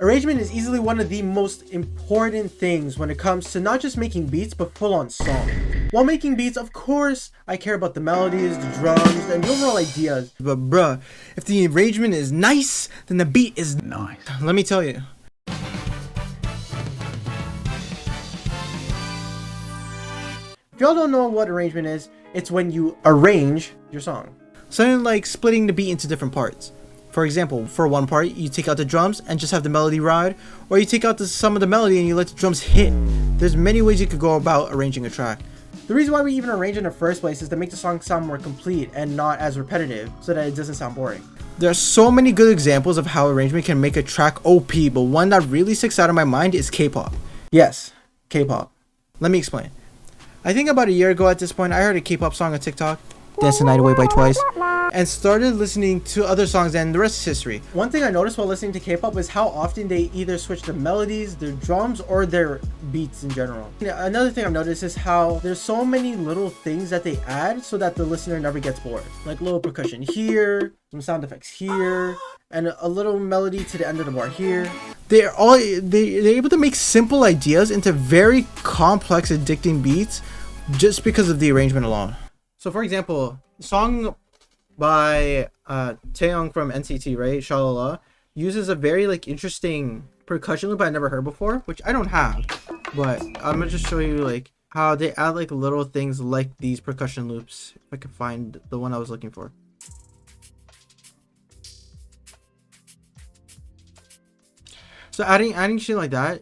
Arrangement is easily one of the most important things when it comes to not just making beats, but full-on song. While making beats, of course, I care about the melodies, the drums, and the overall ideas. But bruh, if the arrangement is nice, then the beat is nice. Let me tell you. If y'all don't know what arrangement is, it's when you arrange your song. Something like splitting the beat into different parts. For example, for one part, you take out the drums and just have the melody ride, or you take out some of the melody and you let the drums hit. There's many ways you could go about arranging a track. The reason why we even arrange in the first place is to make the song sound more complete and not as repetitive, so that it doesn't sound boring. There are so many good examples of how arrangement can make a track OP, but one that really sticks out in my mind is K-pop. Yes, K-pop. Let me explain. I think about a year ago at this point, I heard a K-pop song on TikTok, Dance the Night Away by Twice, and started listening to other songs, and the rest is history. One thing I noticed while listening to K-pop is how often they either switch the melodies, their drums, or their beats in general. Another thing I've noticed is how there's so many little things that they add so that the listener never gets bored. Like little percussion here, some sound effects here, and a little melody to the end of the bar here. They're able to make simple ideas into very complex, addicting beats just because of the arrangement alone. So for example, the song by Taeyong from NCT, right, Shalala, uses a very interesting percussion loop I never heard before, which I don't have, but I'm gonna just show you how they add little things like these percussion loops, if I can find the one I was looking for. So adding shit like that,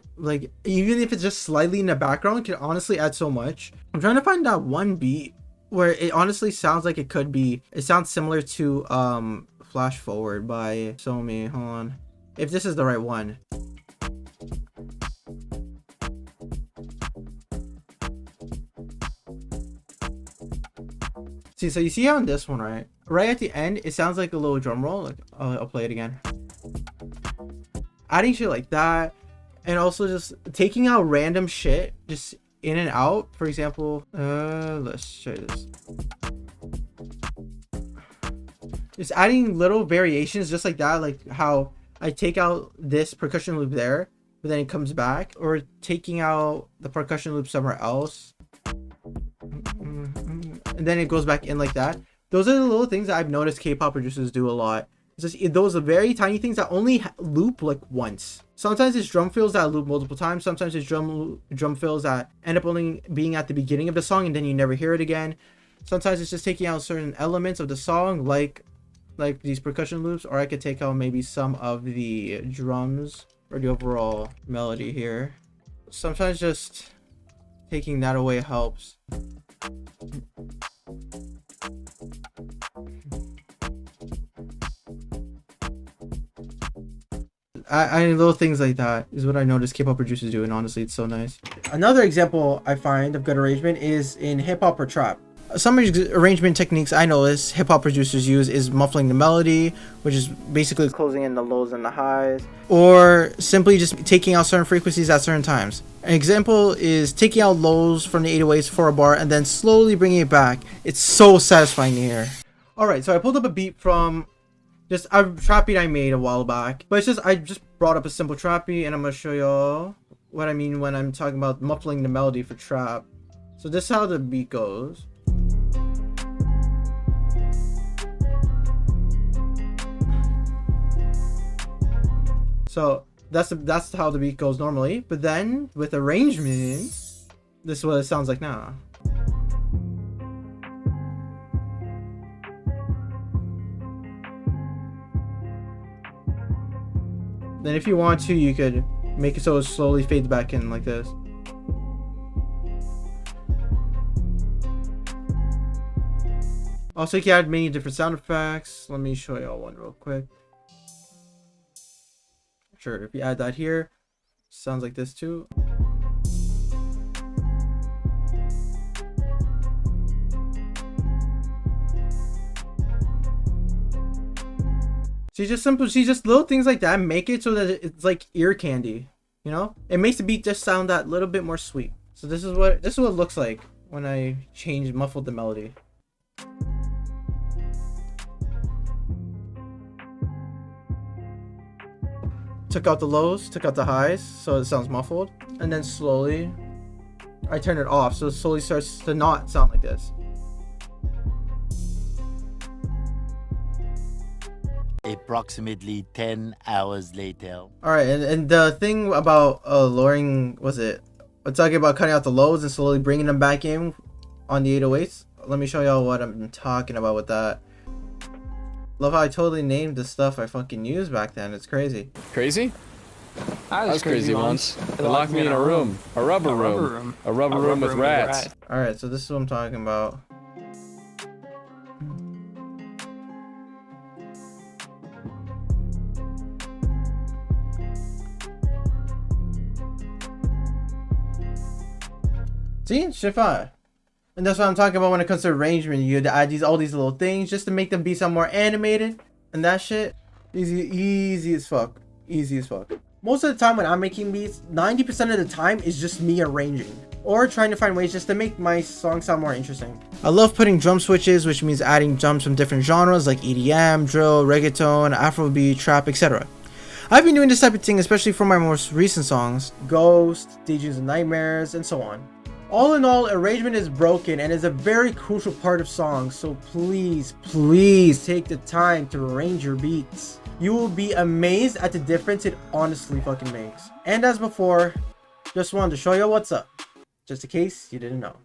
even if it's just slightly in the background, can honestly add so much. I'm trying to find that one beat where it honestly sounds like it could be. It sounds similar to Flash Forward by Somi. Hold on, if this is the right one. See, so you see how on this one, right at the end, it sounds like a little drum roll. I'll play it again. Adding shit like that, and also just taking out random shit just in and out. For example, let's try this. Just adding little variations just like that, like how I take out this percussion loop there, but then it comes back, or taking out the percussion loop somewhere else, and then it goes back in like that. Those are the little things that I've noticed K-pop producers do a lot. It's just those are very tiny things that only loop once. Sometimes it's drum fills that loop multiple times. Sometimes it's drum fills that end up only being at the beginning of the song and then you never hear it again. Sometimes it's just taking out certain elements of the song, like these percussion loops, or I could take out maybe some of the drums or the overall melody here. Sometimes just taking that away helps. I little things like that is what I noticed K-pop producers do, and honestly, it's so nice. Another example I find of good arrangement is in hip-hop or trap. Some arrangement techniques I notice hip-hop producers use is muffling the melody, which is basically closing in the lows and the highs, or simply just taking out certain frequencies at certain times. An example is taking out lows from the 808s for a bar and then slowly bringing it back. It's so satisfying to hear. Alright, so I pulled up a beat from just a trap beat I made a while back, but I just brought up a simple trap beat, and I'm gonna show y'all what I mean when I'm talking about muffling the melody for trap. So this is how the beat goes. So that's how the beat goes normally, but then with arrangement, this is what it sounds like now. Then if you want to, you could make it so it slowly fades back in like this. Also, you can add many different sound effects. Let me show y'all one real quick. Sure, if you add that here, sounds like this too. See, just little things like that make it so that it's like ear candy, you know? It makes the beat just sound that little bit more sweet. So this is what it looks like when I muffled the melody. took out the lows, took out the highs, so it sounds muffled. And then slowly, I turn it off, so it slowly starts to not sound like this. Approximately 10 hours later. Alright, and the thing about lowering, I'm talking about cutting out the lows and slowly bringing them back in on the 808s. Let me show y'all what I'm talking about with that. Love how I totally named the stuff I fucking used back then. It's crazy. Crazy? I was crazy once. They locked me in a room. A rubber room with rats. Alright, so this is what I'm talking about. See? Shit fire. And that's what I'm talking about when it comes to arrangement. You add all these little things just to make them be some more animated. And that shit, easy as fuck. Easy as fuck. Most of the time when I'm making beats, 90% of the time is just me arranging. Or trying to find ways just to make my song sound more interesting. I love putting drum switches, which means adding drums from different genres like EDM, drill, reggaeton, Afrobeat, trap, etc. I've been doing this type of thing especially for my most recent songs, Ghost, DJs and Nightmares, and so on. All in all, arrangement is broken and is a very crucial part of songs, so please take the time to arrange your beats. You will be amazed at the difference it honestly fucking makes. And as before, just wanted to show you what's up, just in case you didn't know.